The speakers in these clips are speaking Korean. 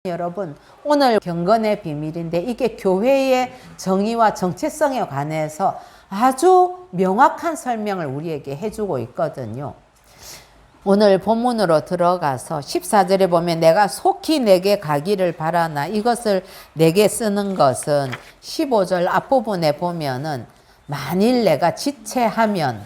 여러분, 오늘 경건의 비밀인데 이게 교회의 정의와 정체성에 관해서 아주 명확한 설명을 우리에게 해주고 있거든요. 오늘 본문으로 들어가서 14절에 보면 내가 속히 내게 가기를 바라나 이것을 내게 쓰는 것은 15절 앞부분에 보면은 만일 내가 지체하면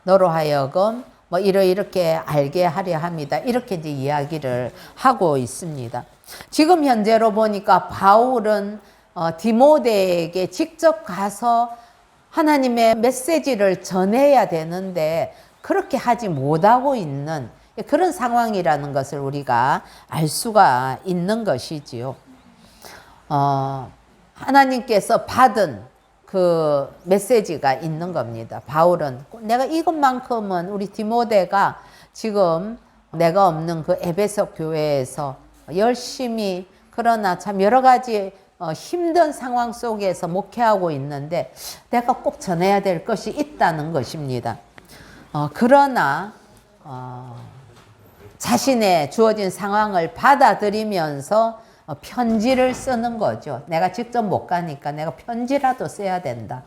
너로 하여금 뭐 이렇게 알게 하려 합니다. 이렇게 이제 이야기를 하고 있습니다. 지금 현재로 보니까 바울은 디모데에게 직접 가서 하나님의 메시지를 전해야 되는데 그렇게 하지 못하고 있는 그런 상황이라는 것을 우리가 알 수가 있는 것이지요. 하나님께서 받은 그 메시지가 있는 겁니다. 바울은 내가 이것만큼은 우리 디모데가 지금 내가 없는 그 에베소 교회에서 열심히 그러나 참 여러 가지 힘든 상황 속에서 목회하고 있는데 내가 꼭 전해야 될 것이 있다는 것입니다. 그러나 자신의 주어진 상황을 받아들이면서 편지를 쓰는 거죠. 내가 직접 못 가니까 내가 편지라도 써야 된다.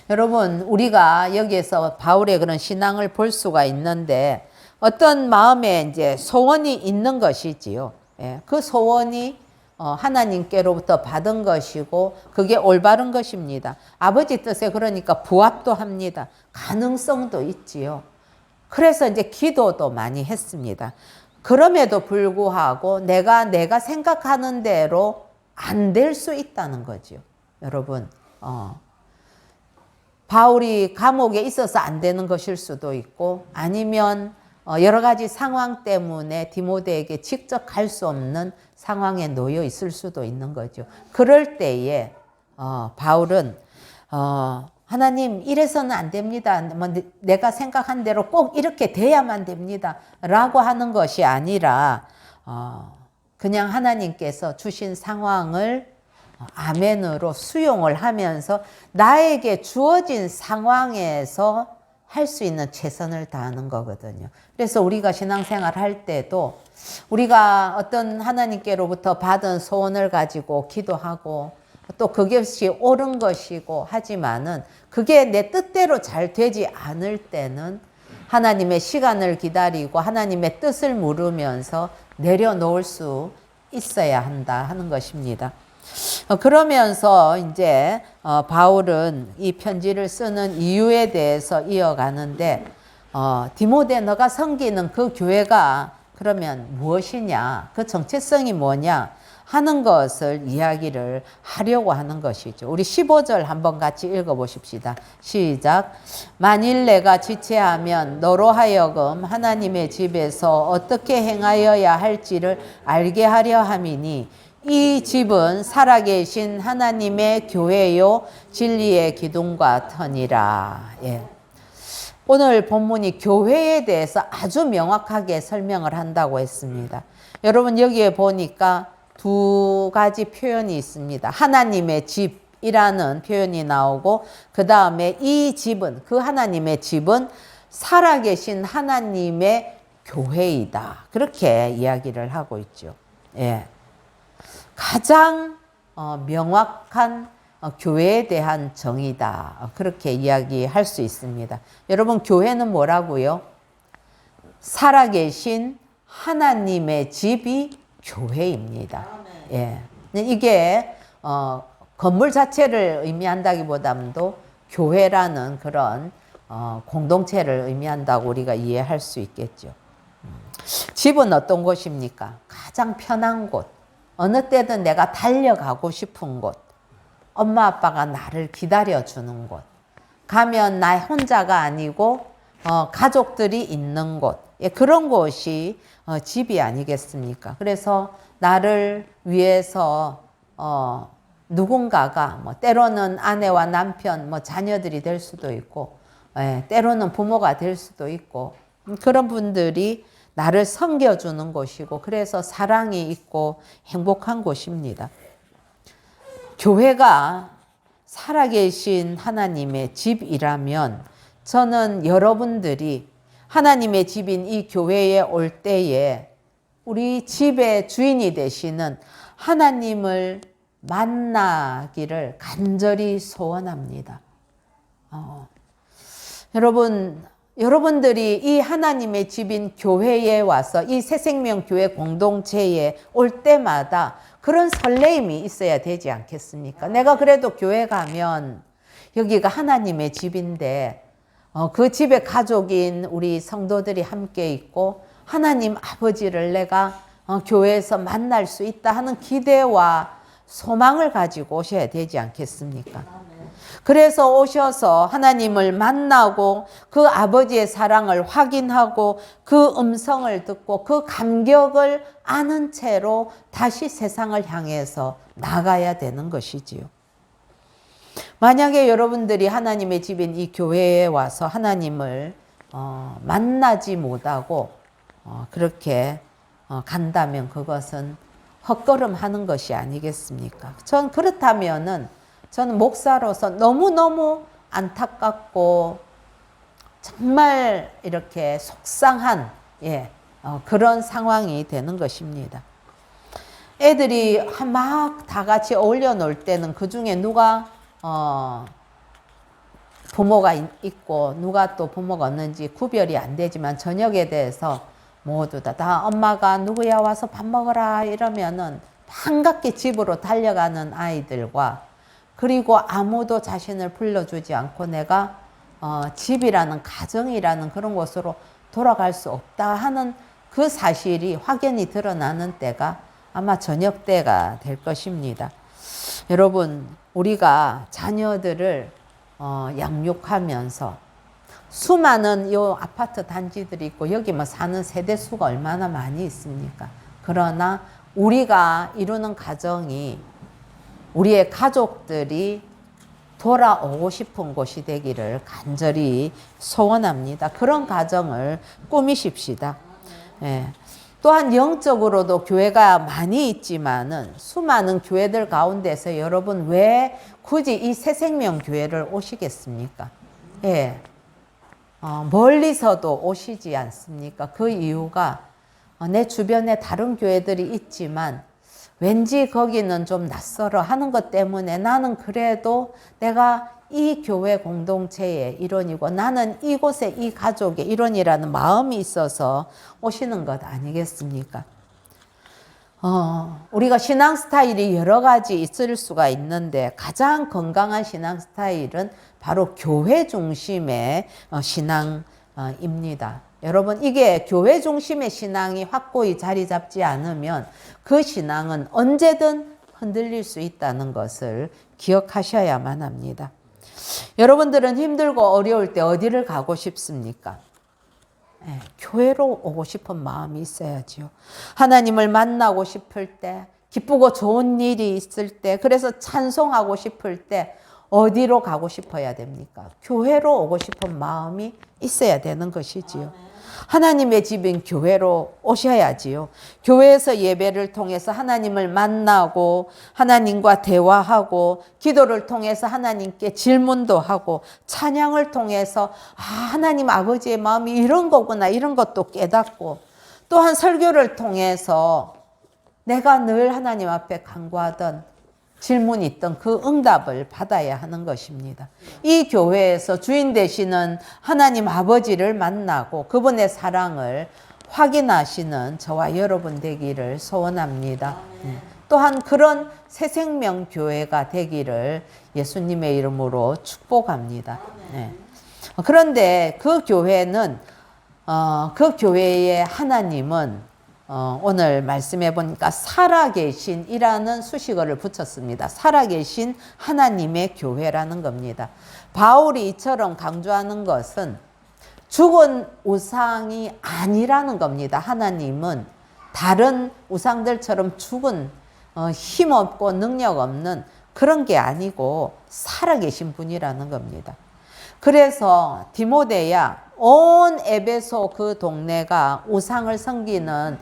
여러분, 우리가 여기에서 바울의 그런 신앙을 볼 수가 있는데 어떤 마음에 이제 소원이 있는 것이지요. 예, 그 소원이 하나님께로부터 받은 것이고 그게 올바른 것입니다. 아버지 뜻에 그러니까 부합도 합니다. 가능성도 있지요. 그래서 이제 기도도 많이 했습니다. 그럼에도 불구하고 내가 생각하는 대로 안 될 수 있다는 거죠. 여러분, 바울이 감옥에 있어서 안 되는 것일 수도 있고 아니면 여러 가지 상황 때문에 디모데에게 직접 갈 수 없는 상황에 놓여 있을 수도 있는 거죠. 그럴 때에 바울은 하나님 이래서는 안 됩니다. 뭐 내가 생각한 대로 꼭 이렇게 돼야만 됩니다. 라고 하는 것이 아니라 그냥 하나님께서 주신 상황을 아멘으로 수용을 하면서 나에게 주어진 상황에서 할 수 있는 최선을 다하는 거거든요. 그래서 우리가 신앙생활 할 때도 우리가 어떤 하나님께로부터 받은 소원을 가지고 기도하고 또 그것이 옳은 것이고 하지만은 그게 내 뜻대로 잘 되지 않을 때는 하나님의 시간을 기다리고 하나님의 뜻을 물으면서 내려놓을 수 있어야 한다 하는 것입니다. 그러면서 이제 바울은 이 편지를 쓰는 이유에 대해서 이어가는데 디모데 너가 섬기는 그 교회가 그러면 무엇이냐, 그 정체성이 뭐냐 하는 것을 이야기를 하려고 하는 것이죠. 우리 15절 한번 같이 읽어보십시다. 시작. 만일 내가 지체하면 너로 하여금 하나님의 집에서 어떻게 행하여야 할지를 알게 하려 함이니 이 집은 살아계신 하나님의 교회요 진리의 기둥과 터니라. 예. 오늘 본문이 교회에 대해서 아주 명확하게 설명을 한다고 했습니다. 여러분 여기에 보니까 두 가지 표현이 있습니다. 하나님의 집이라는 표현이 나오고 그 다음에 이 집은, 그 하나님의 집은 살아계신 하나님의 교회이다. 그렇게 이야기를 하고 있죠. 예. 가장 명확한 교회에 대한 정의다. 그렇게 이야기할 수 있습니다. 여러분 교회는 뭐라고요? 살아계신 하나님의 집이 교회입니다. 예. 이게 건물 자체를 의미한다기보다도 교회라는 그런 공동체를 의미한다고 우리가 이해할 수 있겠죠. 집은 어떤 곳입니까? 가장 편한 곳. 어느 때든 내가 달려가고 싶은 곳. 엄마 아빠가 나를 기다려주는 곳. 가면 나 혼자가 아니고 가족들이 있는 곳. 예, 그런 곳이 집이 아니겠습니까? 그래서 나를 위해서 누군가가 뭐 때로는 아내와 남편, 뭐 자녀들이 될 수도 있고, 예, 때로는 부모가 될 수도 있고 그런 분들이 나를 섬겨주는 곳이고 그래서 사랑이 있고 행복한 곳입니다. 교회가 살아계신 하나님의 집이라면 저는 여러분들이 하나님의 집인 이 교회에 올 때에 우리 집의 주인이 되시는 하나님을 만나기를 간절히 소원합니다. 여러분들이 이 하나님의 집인 교회에 와서 이 새생명교회 공동체에 올 때마다 그런 설레임이 있어야 되지 않겠습니까? 내가 그래도 교회 가면 여기가 하나님의 집인데 그 집에 가족인 우리 성도들이 함께 있고 하나님 아버지를 내가 교회에서 만날 수 있다 하는 기대와 소망을 가지고 오셔야 되지 않겠습니까? 그래서 오셔서 하나님을 만나고 그 아버지의 사랑을 확인하고 그 음성을 듣고 그 감격을 아는 채로 다시 세상을 향해서 나가야 되는 것이지요. 만약에 여러분들이 하나님의 집인 이 교회에 와서 하나님을 만나지 못하고 그렇게 간다면 그것은 헛걸음하는 것이 아니겠습니까? 전 그렇다면은 저는 목사로서 너무너무 안타깝고 정말 이렇게 속상한 그런 상황이 되는 것입니다. 애들이 막 다 같이 어울려 놀 때는 그 중에 누가 부모가 있고 누가 또 부모가 없는지 구별이 안 되지만 저녁에 대해서 모두 다 엄마가 누구야 와서 밥 먹어라 이러면은 반갑게 집으로 달려가는 아이들과 그리고 아무도 자신을 불러주지 않고 내가 집이라는 가정이라는 그런 곳으로 돌아갈 수 없다 하는 그 사실이 확연히 드러나는 때가 아마 저녁 때가 될 것입니다. 여러분, 우리가 자녀들을 양육하면서 수많은 요 아파트 단지들이 있고 여기 뭐 사는 세대수가 얼마나 많이 있습니까? 그러나 우리가 이루는 가정이 우리의 가족들이 돌아오고 싶은 곳이 되기를 간절히 소원합니다. 그런 가정을 꾸미십시다. 또한 영적으로도 교회가 많이 있지만은 수많은 교회들 가운데서 여러분 왜 굳이 이 새생명교회를 오시겠습니까? 멀리서도 오시지 않습니까? 그 이유가 내 주변에 다른 교회들이 있지만 왠지 거기는 좀 낯설어 하는 것 때문에 나는 그래도 내가 이 교회 공동체의 일원이고 나는 이곳에 이 가족의 일원이라는 마음이 있어서 오시는 것 아니겠습니까? 우리가 신앙 스타일이 여러 가지 있을 수가 있는데 가장 건강한 신앙 스타일은 바로 교회 중심의 신앙입니다. 여러분, 이게 교회 중심의 신앙이 확고히 자리 잡지 않으면 그 신앙은 언제든 흔들릴 수 있다는 것을 기억하셔야만 합니다. 여러분들은 힘들고 어려울 때 어디를 가고 싶습니까? 교회로 오고 싶은 마음이 있어야지요. 하나님을 만나고 싶을 때, 기쁘고 좋은 일이 있을 때, 그래서 찬송하고 싶을 때 어디로 가고 싶어야 됩니까? 교회로 오고 싶은 마음이 있어야 되는 것이지요. 하나님의 집인 교회로 오셔야지요. 교회에서 예배를 통해서 하나님을 만나고 하나님과 대화하고 기도를 통해서 하나님께 질문도 하고 찬양을 통해서 하나님 아버지의 마음이 이런 거구나 이런 것도 깨닫고 또한 설교를 통해서 내가 늘 하나님 앞에 간구하던 질문이 있던 그 응답을 받아야 하는 것입니다. 이 교회에서 주인 되시는 하나님 아버지를 만나고 그분의 사랑을 확인하시는 저와 여러분 되기를 소원합니다. 또한 그런 새생명교회가 되기를 예수님의 이름으로 축복합니다. 그런데 그 교회는 그 교회의 하나님은 오늘 말씀해 보니까 살아계신이라는 수식어를 붙였습니다. 살아계신 하나님의 교회라는 겁니다. 바울이 이처럼 강조하는 것은 죽은 우상이 아니라는 겁니다. 하나님은 다른 우상들처럼 죽은 힘없고 능력 없는 그런 게 아니고 살아계신 분이라는 겁니다. 그래서 디모데야 온 에베소 그 동네가 우상을 섬기는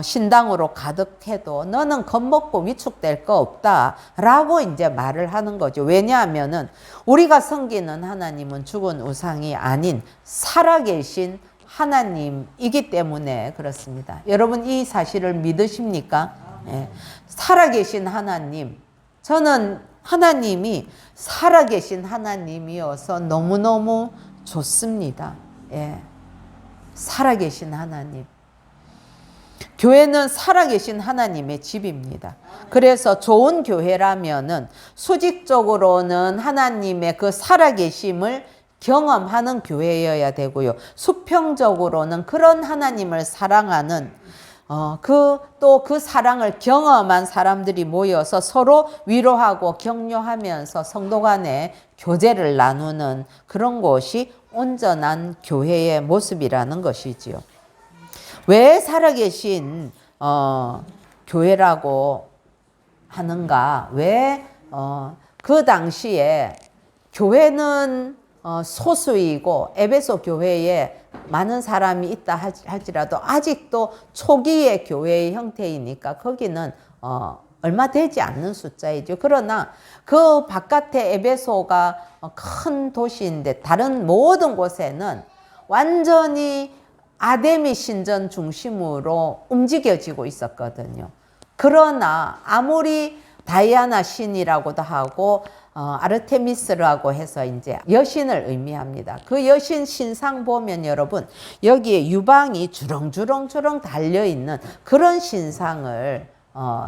신당으로 가득해도 너는 겁먹고 위축될 거 없다 라고 이제 말을 하는 거죠. 왜냐하면은 우리가 섬기는 하나님은 죽은 우상이 아닌 살아계신 하나님이기 때문에 그렇습니다. 여러분 이 사실을 믿으십니까? 예. 살아계신 하나님. 저는 하나님이 살아계신 하나님이어서 너무너무 좋습니다. 예. 살아계신 하나님. 교회는 살아계신 하나님의 집입니다. 그래서 좋은 교회라면은 수직적으로는 하나님의 그 살아계심을 경험하는 교회여야 되고요. 수평적으로는 그런 하나님을 사랑하는 또 그 사랑을 경험한 사람들이 모여서 서로 위로하고 격려하면서 성도 간에 교제를 나누는 그런 곳이 온전한 교회의 모습이라는 것이지요. 왜 살아계신 교회라고 하는가? 왜 그 당시에 교회는 소수이고 에베소 교회에 많은 사람이 있다 할지라도 아직도 초기의 교회의 형태이니까 거기는 얼마 되지 않는 숫자이죠. 그러나 그 바깥에 에베소가 큰 도시인데 다른 모든 곳에는 완전히 아데미 신전 중심으로 움직여지고 있었거든요. 그러나 아무리 다이아나 신이라고도 하고 아르테미스라고 해서 이제 여신을 의미합니다. 그 여신 신상 보면 여러분 여기에 유방이 주렁주렁 달려있는 그런 신상을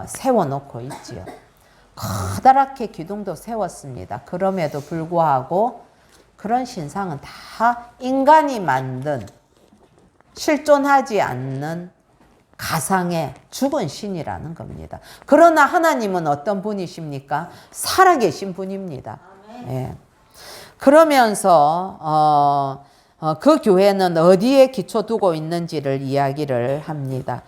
세워놓고 있지요. 커다랗게 기둥도 세웠습니다. 그럼에도 불구하고 그런 신상은 다 인간이 만든 실존하지 않는 가상의 죽은 신이라는 겁니다. 그러나 하나님은 어떤 분이십니까? 살아계신 분입니다. 예. 그러면서 그 교회는 어디에 기초 두고 있는지를 이야기를 합니다.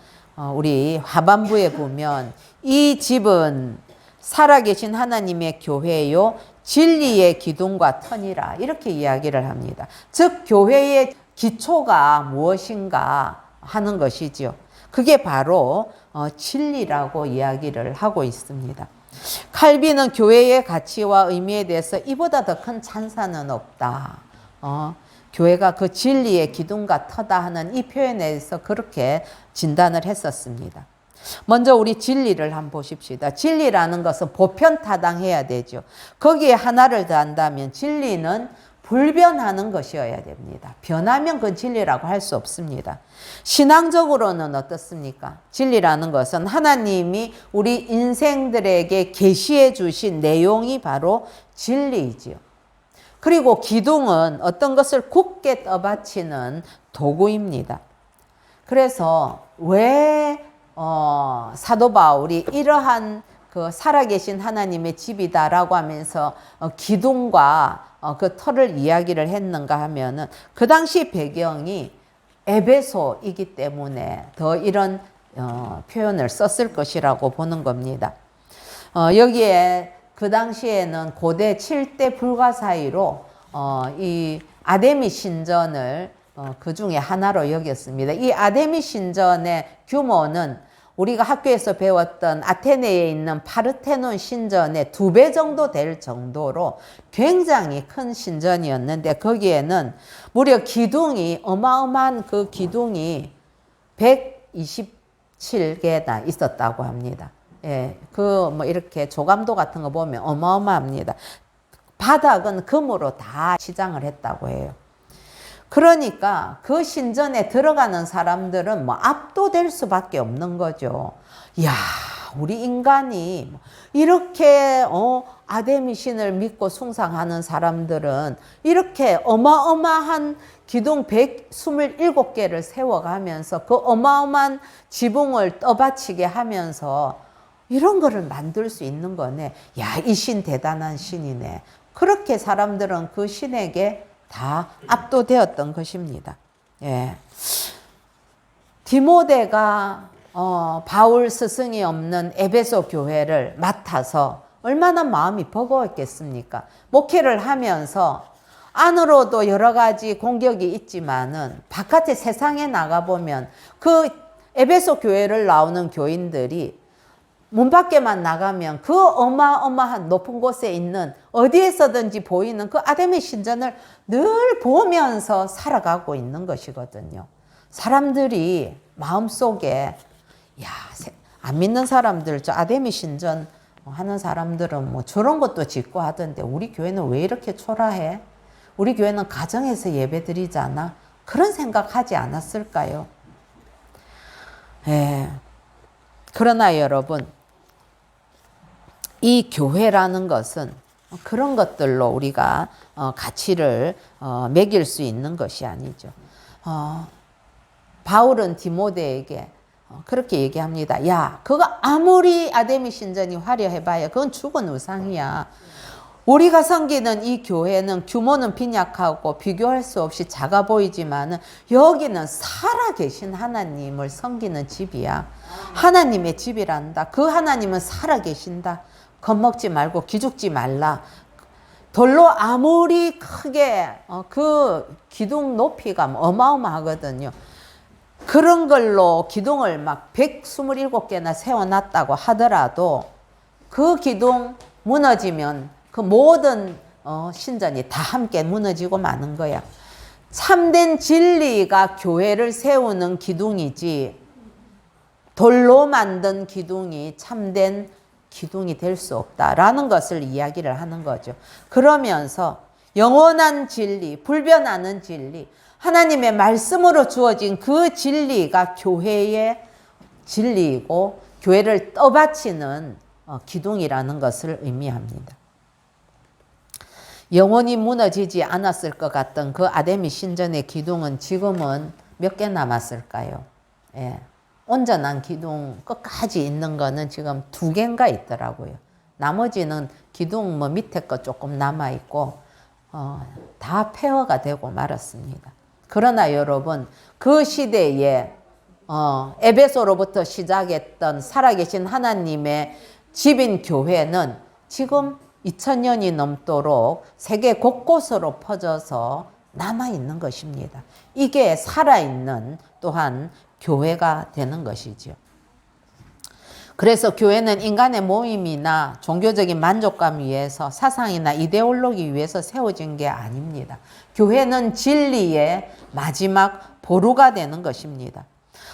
우리 하반부에 보면 이 집은 살아계신 하나님의 교회요 진리의 기둥과 터니라 이렇게 이야기를 합니다. 즉 교회의 기초가 무엇인가 하는 것이지요. 그게 바로 진리라고 이야기를 하고 있습니다. 칼빈은 교회의 가치와 의미에 대해서 이보다 더 큰 찬사는 없다. 교회가 그 진리의 기둥과 터다 하는 이 표현에 대해서 그렇게 진단을 했었습니다. 먼저 우리 진리를 한번 보십시다. 진리라는 것은 보편타당해야 되죠. 거기에 하나를 더한다면 진리는 불변하는 것이어야 됩니다. 변하면 그건 진리라고 할 수 없습니다. 신앙적으로는 어떻습니까? 진리라는 것은 하나님이 우리 인생들에게 계시해 주신 내용이 바로 진리이지요. 그리고 기둥은 어떤 것을 굳게 떠받치는 도구입니다. 그래서 왜 사도 바울이 이러한 그 살아계신 하나님의 집이다라고 하면서 기둥과 그 터를 이야기를 했는가 하면은 그 당시 배경이 에베소이기 때문에 더 이런 표현을 썼을 것이라고 보는 겁니다. 여기에 그 당시에는 고대 7대 불가 사이로 이 아데미 신전을 그 중에 하나로 여겼습니다. 이 아데미 신전의 규모는 우리가 학교에서 배웠던 아테네에 있는 파르테논 신전의 2배 정도 될 정도로 굉장히 큰 신전이었는데 거기에는 무려 기둥이 어마어마한 그 기둥이 127개나 있었다고 합니다. 예, 그 뭐 이렇게 조감도 같은 거 보면 어마어마합니다. 바닥은 금으로 다 치장을 했다고 해요. 그러니까 그 신전에 들어가는 사람들은 뭐 압도될 수밖에 없는 거죠. 야, 우리 인간이 이렇게 아데미 신을 믿고 숭상하는 사람들은 이렇게 어마어마한 기둥 127개를 세워가면서 그 어마어마한 지붕을 떠받치게 하면서 이런 거를 만들 수 있는 거네. 야, 이 신 대단한 신이네. 그렇게 사람들은 그 신에게 다 압도되었던 것입니다. 예. 디모데가 바울 스승이 없는 에베소 교회를 맡아서 얼마나 마음이 버거웠겠습니까? 목회를 하면서 안으로도 여러 가지 공격이 있지만은 바깥에 세상에 나가보면 그 에베소 교회를 나오는 교인들이 문 밖에만 나가면 그 어마어마한 높은 곳에 있는 어디에서든지 보이는 그 아데미 신전을 늘 보면서 살아가고 있는 것이거든요. 사람들이 마음속에 야, 안 믿는 사람들, 저 아데미 신전 하는 사람들은 뭐 저런 것도 짓고 하던데 우리 교회는 왜 이렇게 초라해? 우리 교회는 가정에서 예배 드리잖아. 그런 생각하지 않았을까요? 예. 그러나 여러분, 이 교회라는 것은 그런 것들로 우리가 가치를 매길 수 있는 것이 아니죠. 바울은 디모데에게 그렇게 얘기합니다. 야, 그거 아무리 아데미 신전이 화려해봐야 그건 죽은 우상이야. 우리가 섬기는 이 교회는 규모는 빈약하고 비교할 수 없이 작아 보이지만 여기는 살아계신 하나님을 섬기는 집이야. 하나님의 집이란다. 그 하나님은 살아계신다. 겁먹지 말고 기죽지 말라. 돌로 아무리 크게 그 기둥 높이가 어마어마하거든요. 그런 걸로 기둥을 막 127개나 세워놨다고 하더라도 그 기둥 무너지면 그 모든 신전이 다 함께 무너지고 마는 거야. 참된 진리가 교회를 세우는 기둥이지 돌로 만든 기둥이 참된 기둥이 될 수 없다라는 것을 이야기를 하는 거죠. 그러면서 영원한 진리, 불변하는 진리, 하나님의 말씀으로 주어진 그 진리가 교회의 진리이고 교회를 떠받치는 기둥이라는 것을 의미합니다. 영원히 무너지지 않았을 것 같던 그 아데미 신전의 기둥은 지금은 몇 개 남았을까요? 예. 온전한 기둥 끝까지 있는 거는 지금 2개인가 있더라고요. 나머지는 기둥 뭐 밑에 거 조금 남아있고 다 폐허가 되고 말았습니다. 그러나 여러분, 그 시대에 에베소로부터 시작했던 살아계신 하나님의 집인 교회는 지금 2000년이 넘도록 세계 곳곳으로 퍼져서 남아있는 것입니다. 이게 살아있는 또한 교회가 되는 것이죠. 그래서 교회는 인간의 모임이나 종교적인 만족감 위해서 사상이나 이데올로기 위해서 세워진 게 아닙니다. 교회는 진리의 마지막 보루가 되는 것입니다.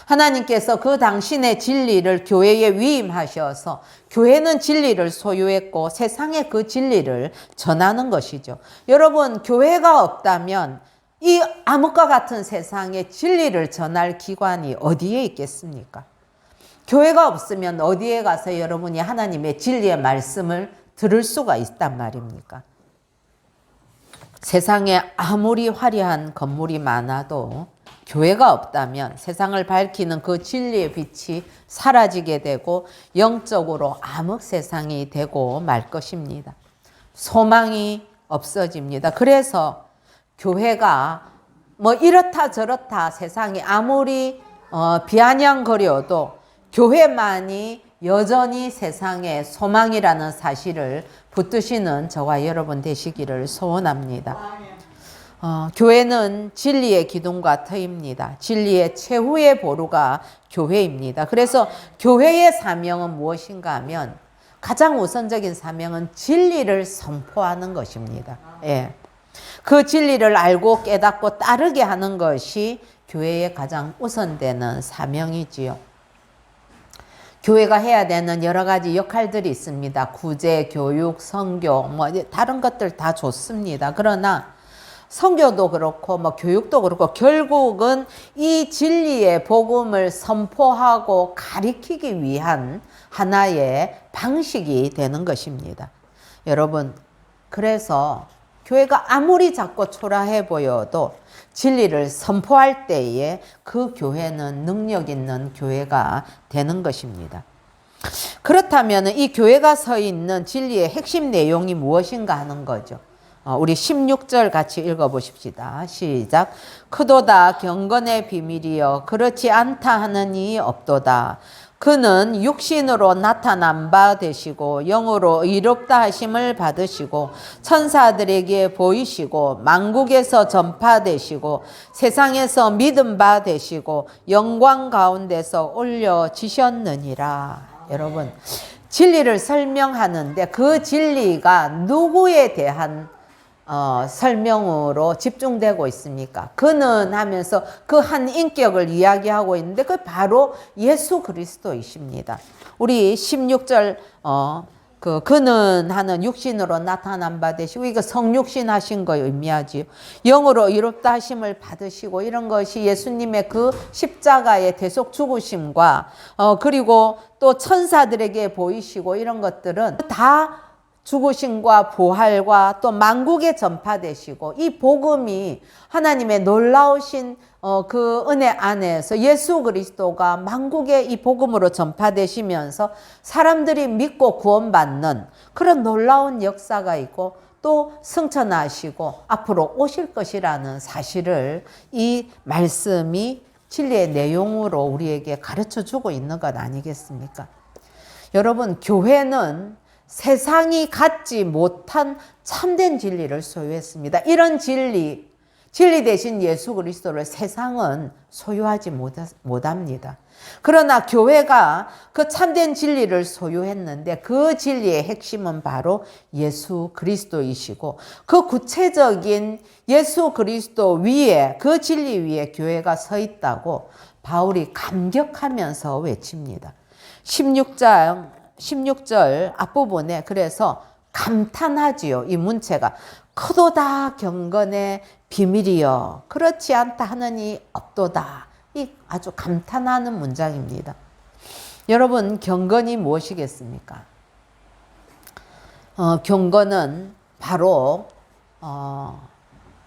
하나님께서 그 당신의 진리를 교회에 위임하셔서 교회는 진리를 소유했고 세상에 그 진리를 전하는 것이죠. 여러분, 교회가 없다면 이 암흑과 같은 세상에 진리를 전할 기관이 어디에 있겠습니까? 교회가 없으면 어디에 가서 여러분이 하나님의 진리의 말씀을 들을 수가 있단 말입니까? 세상에 아무리 화려한 건물이 많아도 교회가 없다면 세상을 밝히는 그 진리의 빛이 사라지게 되고 영적으로 암흑 세상이 되고 말 것입니다. 소망이 없어집니다. 그래서 교회가 뭐 이렇다 저렇다 세상이 아무리 비아냥거려도 교회만이 여전히 세상에 소망이라는 사실을 붙드시는 저와 여러분 되시기를 소원합니다. 교회는 진리의 기둥과 터입니다. 진리의 최후의 보루가 교회입니다. 그래서 교회의 사명은 무엇인가 하면 가장 우선적인 사명은 진리를 선포하는 것입니다. 예. 그 진리를 알고 깨닫고 따르게 하는 것이 교회의 가장 우선되는 사명이지요. 교회가 해야 되는 여러 가지 역할들이 있습니다. 구제, 교육, 선교, 뭐 다른 것들 다 좋습니다. 그러나 선교도 그렇고 뭐 교육도 그렇고 결국은 이 진리의 복음을 선포하고 가리키기 위한 하나의 방식이 되는 것입니다. 여러분, 그래서 교회가 아무리 작고 초라해 보여도 진리를 선포할 때에 그 교회는 능력 있는 교회가 되는 것입니다. 그렇다면 이 교회가 서 있는 진리의 핵심 내용이 무엇인가 하는 거죠. 우리 16절 같이 읽어보십시다. 시작. 크도다 경건의 비밀이여 그렇지 않다 하느니 없도다. 그는 육신으로 나타난 바 되시고 영으로 의롭다 하심을 받으시고 천사들에게 보이시고 만국에서 전파되시고 세상에서 믿음 바 되시고 영광 가운데서 올려지셨느니라. 여러분, 진리를 설명하는데 그 진리가 누구에 대한 설명으로 집중되고 있습니까? 그는 하면서 그 한 인격을 이야기하고 있는데 그 바로 예수 그리스도이십니다. 우리 16절 그는 하는 육신으로 나타난 바 되시고 이거 성육신 하신 거 의미하지요. 영으로 의롭다 하심을 받으시고 이런 것이 예수님의 그 십자가의 대속 죽으심과 그리고 또 천사들에게 보이시고 이런 것들은 다 죽으심과 부활과 또 만국에 전파되시고 이 복음이 하나님의 놀라우신 그 은혜 안에서 예수 그리스도가 만국에 이 복음으로 전파되시면서 사람들이 믿고 구원받는 그런 놀라운 역사가 있고 또 승천하시고 앞으로 오실 것이라는 사실을 이 말씀이 진리의 내용으로 우리에게 가르쳐 주고 있는 것 아니겠습니까? 여러분, 교회는 세상이 갖지 못한 참된 진리를 소유했습니다. 이런 진리 대신 예수 그리스도를 세상은 소유하지 못합니다. 그러나 교회가 그 참된 진리를 소유했는데 그 진리의 핵심은 바로 예수 그리스도이시고 그 구체적인 예수 그리스도 위에 그 진리 위에 교회가 서 있다고 바울이 감격하면서 외칩니다. 16절 앞부분에 그래서 감탄하지요. 이 문체가 크도다 경건의 비밀이여 그렇지 않다 하느니 없도다. 이 아주 감탄하는 문장입니다. 여러분, 경건이 무엇이겠습니까? 경건은 바로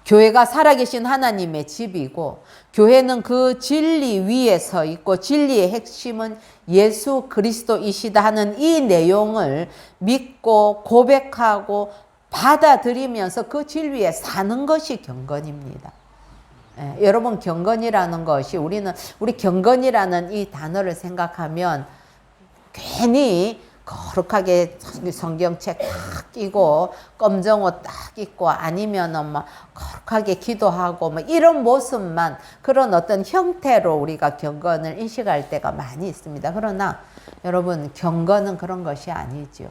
교회가 살아계신 하나님의 집이고 교회는 그 진리 위에 서 있고 진리의 핵심은 예수 그리스도이시다 하는 이 내용을 믿고 고백하고 받아들이면서 그 진리에 사는 것이 경건입니다. 여러분, 경건이라는 것이 우리 경건이라는 이 단어를 생각하면 괜히 거룩하게 성경책 딱 끼고 검정옷 딱 입고 아니면은 막 거룩하게 기도하고 뭐 이런 모습만 그런 어떤 형태로 우리가 경건을 인식할 때가 많이 있습니다. 그러나 여러분, 경건은 그런 것이 아니죠.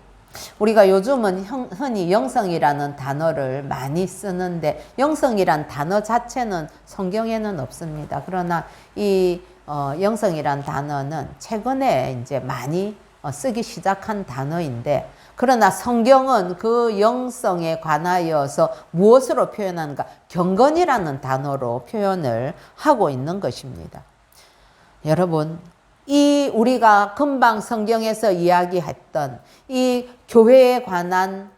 우리가 요즘은 흔히 영성이라는 단어를 많이 쓰는데 영성이란 단어 자체는 성경에는 없습니다. 그러나 이 영성이란 단어는 최근에 이제 많이 쓰기 시작한 단어인데 그러나 성경은 그 영성에 관하여서 무엇으로 표현하는가? 경건이라는 단어로 표현을 하고 있는 것입니다. 여러분, 이 우리가 금방 성경에서 이야기했던 이 교회에 관한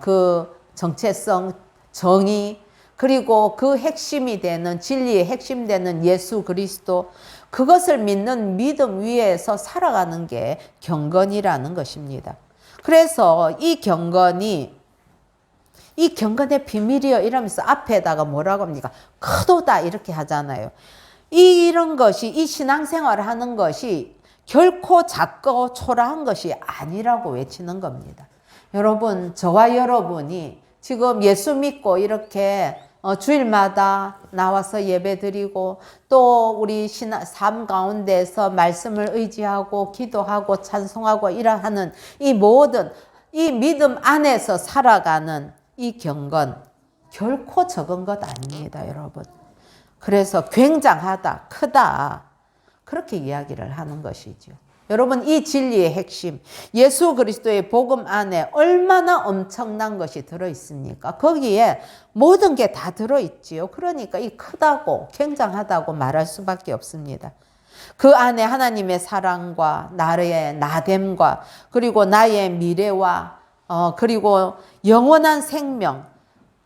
그 정체성, 정의, 그리고 그 핵심이 되는 진리의 핵심 되는 예수 그리스도, 그것을 믿는 믿음 위에서 살아가는 게 경건이라는 것입니다. 그래서 이 경건의 비밀이여 이러면서 앞에다가 뭐라고 합니까? 크도다 이렇게 하잖아요. 이런 것이 이 신앙생활을 하는 것이 결코 작고 초라한 것이 아니라고 외치는 겁니다. 여러분, 저와 여러분이 지금 예수 믿고 이렇게 주일마다 나와서 예배드리고 또 우리 삶 가운데서 말씀을 의지하고 기도하고 찬송하고 일하는 이 모든 이 믿음 안에서 살아가는 이 경건 결코 적은 것 아닙니다, 여러분. 그래서 굉장하다, 크다 그렇게 이야기를 하는 것이죠. 여러분, 이 진리의 핵심 예수 그리스도의 복음 안에 얼마나 엄청난 것이 들어있습니까? 거기에 모든 게 다 들어있지요. 그러니까 이 크다고 굉장하다고 말할 수밖에 없습니다. 그 안에 하나님의 사랑과 나의 나됨과 그리고 나의 미래와 그리고 영원한 생명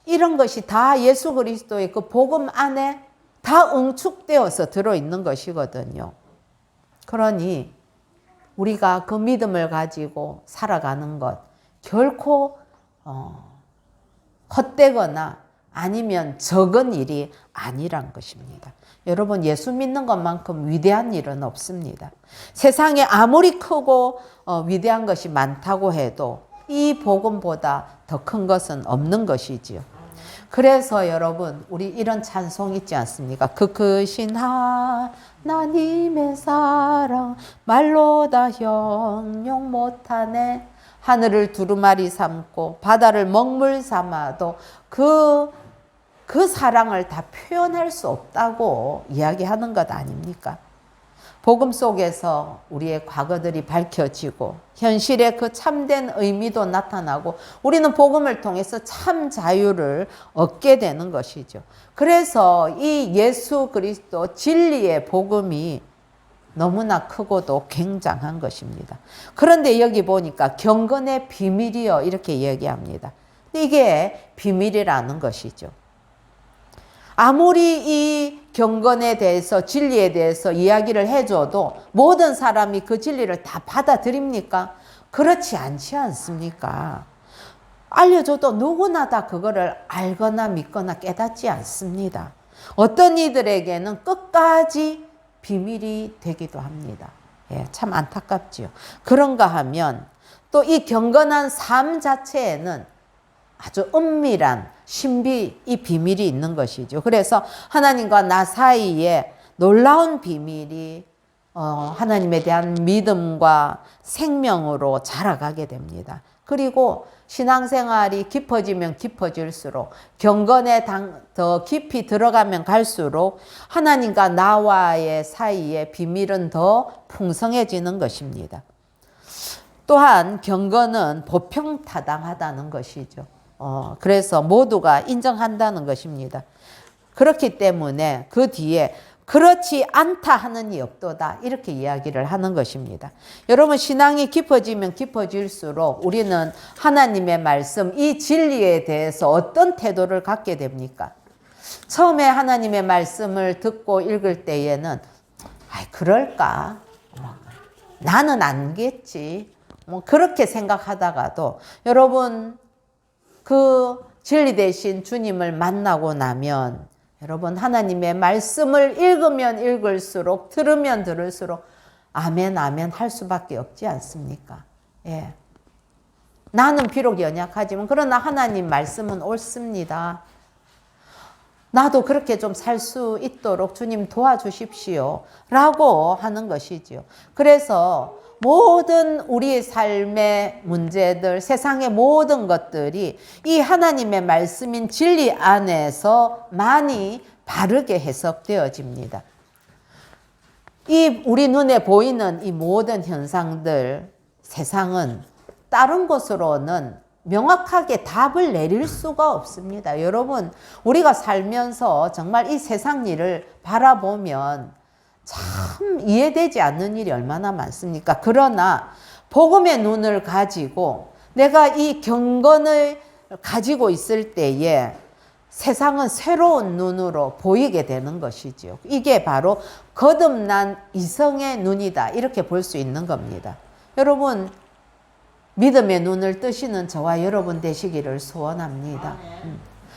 이런 것이 다 예수 그리스도의 그 복음 안에 다 응축되어서 들어있는 것이거든요. 그러니 우리가 그 믿음을 가지고 살아가는 것 결코 헛되거나 아니면 적은 일이 아니란 것입니다. 여러분, 예수 믿는 것만큼 위대한 일은 없습니다. 세상에 아무리 크고 위대한 것이 많다고 해도 이 복음보다 더 큰 것은 없는 것이지요. 그래서 여러분, 우리 이런 찬송 있지 않습니까? 그 크신 하나님의 사랑 말로 다 형용 못하네. 하늘을 두루마리 삼고 바다를 먹물 삼아도 그 사랑을 다 표현할 수 없다고 이야기하는 것 아닙니까? 복음 속에서 우리의 과거들이 밝혀지고 현실의 그 참된 의미도 나타나고 우리는 복음을 통해서 참 자유를 얻게 되는 것이죠. 그래서 이 예수 그리스도 진리의 복음이 너무나 크고도 굉장한 것입니다. 그런데 여기 보니까 경건의 비밀이요 이렇게 얘기합니다. 이게 비밀이라는 것이죠. 아무리 이 경건에 대해서 진리에 대해서 이야기를 해줘도 모든 사람이 그 진리를 다 받아들입니까? 그렇지 않지 않습니까? 알려줘도 누구나 다 그거를 알거나 믿거나 깨닫지 않습니다. 어떤 이들에게는 끝까지 비밀이 되기도 합니다. 예, 참 안타깝지요. 그런가 하면 또 이 경건한 삶 자체에는 아주 은밀한 신비, 이 비밀이 있는 것이죠. 그래서 하나님과 나 사이에 놀라운 비밀이 하나님에 대한 믿음과 생명으로 자라가게 됩니다. 그리고 신앙생활이 깊어지면 깊어질수록 경건에 더 깊이 들어가면 갈수록 하나님과 나와의 사이의 비밀은 더 풍성해지는 것입니다. 또한 경건은 보평타당하다는 것이죠. 그래서 모두가 인정한다는 것입니다. 그렇기 때문에 그 뒤에 그렇지 않다 하는 이 없도다 이렇게 이야기를 하는 것입니다. 여러분 신앙이 깊어지면 깊어질수록 우리는 하나님의 말씀 이 진리에 대해서 어떤 태도를 갖게 됩니까? 처음에 하나님의 말씀을 듣고 읽을 때에는 그럴까? 나는 안겠지. 그렇게 생각하다가도 여러분 그 진리 되신 주님을 만나고 나면 여러분 하나님의 말씀을 읽으면 읽을수록 들으면 들을수록 아멘 아멘 할 수밖에 없지 않습니까? 예. 나는 비록 연약하지만 그러나 하나님 말씀은 옳습니다. 나도 그렇게 좀 살 수 있도록 주님 도와주십시오 라고 하는 것이죠. 그래서 모든 우리의 삶의 문제들, 세상의 모든 것들이 이 하나님의 말씀인 진리 안에서 많이 바르게 해석되어집니다. 이 우리 눈에 보이는 이 모든 현상들, 세상은 다른 것으로는 명확하게 답을 내릴 수가 없습니다. 여러분, 우리가 살면서 정말 이 세상 일을 바라보면 참 이해되지 않는 일이 얼마나 많습니까? 그러나 복음의 눈을 가지고 내가 이 경건을 가지고 있을 때에 세상은 새로운 눈으로 보이게 되는 것이죠. 이게 바로 거듭난 이성의 눈이다 이렇게 볼 수 있는 겁니다. 여러분 믿음의 눈을 뜨시는 저와 여러분 되시기를 소원합니다.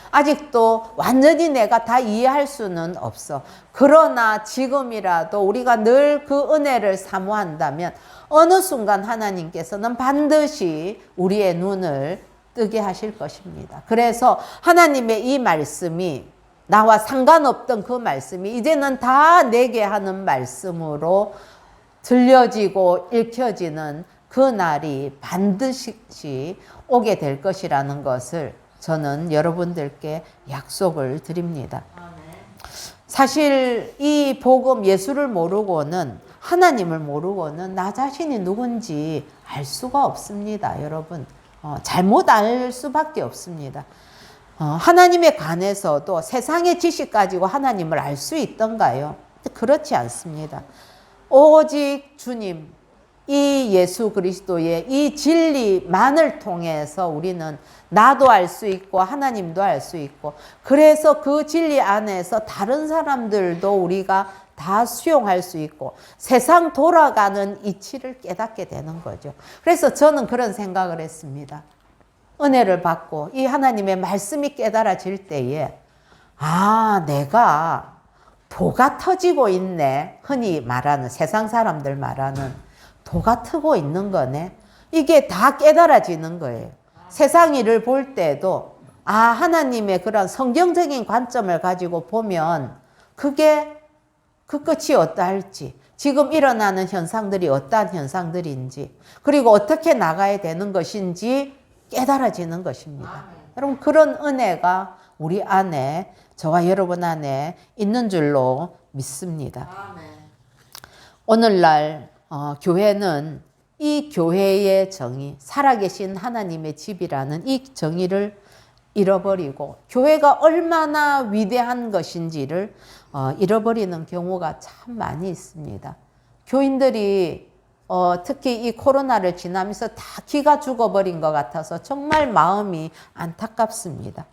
아직도 완전히 내가 다 이해할 수는 없어. 그러나 지금이라도 우리가 늘 그 은혜를 사모한다면 어느 순간 하나님께서는 반드시 우리의 눈을 뜨게 하실 것입니다. 그래서 하나님의 이 말씀이 나와 상관없던 그 말씀이 이제는 다 내게 하는 말씀으로 들려지고 읽혀지는 그 날이 반드시 오게 될 것이라는 것을 저는 여러분들께 약속을 드립니다. 사실 이 복음 예수를 모르고는 하나님을 모르고는 나 자신이 누군지 알 수가 없습니다. 여러분 잘못 알 수밖에 없습니다. 하나님에 관해서도 세상의 지식 가지고 하나님을 알 수 있던가요? 그렇지 않습니다. 오직 주님 이 예수 그리스도의 이 진리만을 통해서 우리는 나도 알 수 있고 하나님도 알 수 있고 그래서 그 진리 안에서 다른 사람들도 우리가 다 수용할 수 있고 세상 돌아가는 이치를 깨닫게 되는 거죠. 그래서 저는 그런 생각을 했습니다. 은혜를 받고 이 하나님의 말씀이 깨달아질 때에 내가 도가 터지고 있네. 흔히 말하는 세상 사람들 말하는 도가 트고 있는 거네. 이게 다 깨달아지는 거예요. 세상 일을 볼 때도 하나님의 그런 성경적인 관점을 가지고 보면 그게 그 끝이 어떠할지 지금 일어나는 현상들이 어떠한 현상들인지, 그리고 어떻게 나가야 되는 것인지 깨달아지는 것입니다. 여러분, 그런 은혜가 우리 안에, 저와 여러분 안에 있는 줄로 믿습니다. 오늘날 교회는 이 교회의 정의, 살아계신 하나님의 집이라는 이 정의를 잃어버리고 교회가 얼마나 위대한 것인지를 잃어버리는 경우가 참 많이 있습니다. 교인들이 특히 이 코로나를 지나면서 다 기가 죽어버린 것 같아서 정말 마음이 안타깝습니다.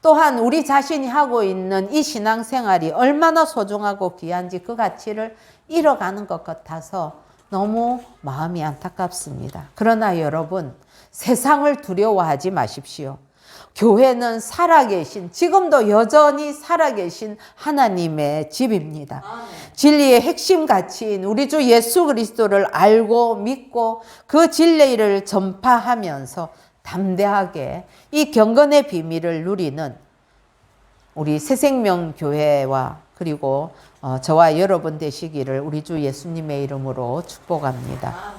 또한 우리 자신이 하고 있는 이 신앙생활이 얼마나 소중하고 귀한지 그 가치를 잃어가는 것 같아서 너무 마음이 안타깝습니다. 그러나 여러분, 세상을 두려워하지 마십시오. 교회는 살아계신, 지금도 여전히 살아계신 하나님의 집입니다. 진리의 핵심 가치인 우리 주 예수 그리스도를 알고 믿고 그 진리를 전파하면서 담대하게 이 경건의 비밀을 누리는 우리 새생명교회와 그리고 저와 여러분 되시기를 우리 주 예수님의 이름으로 축복합니다.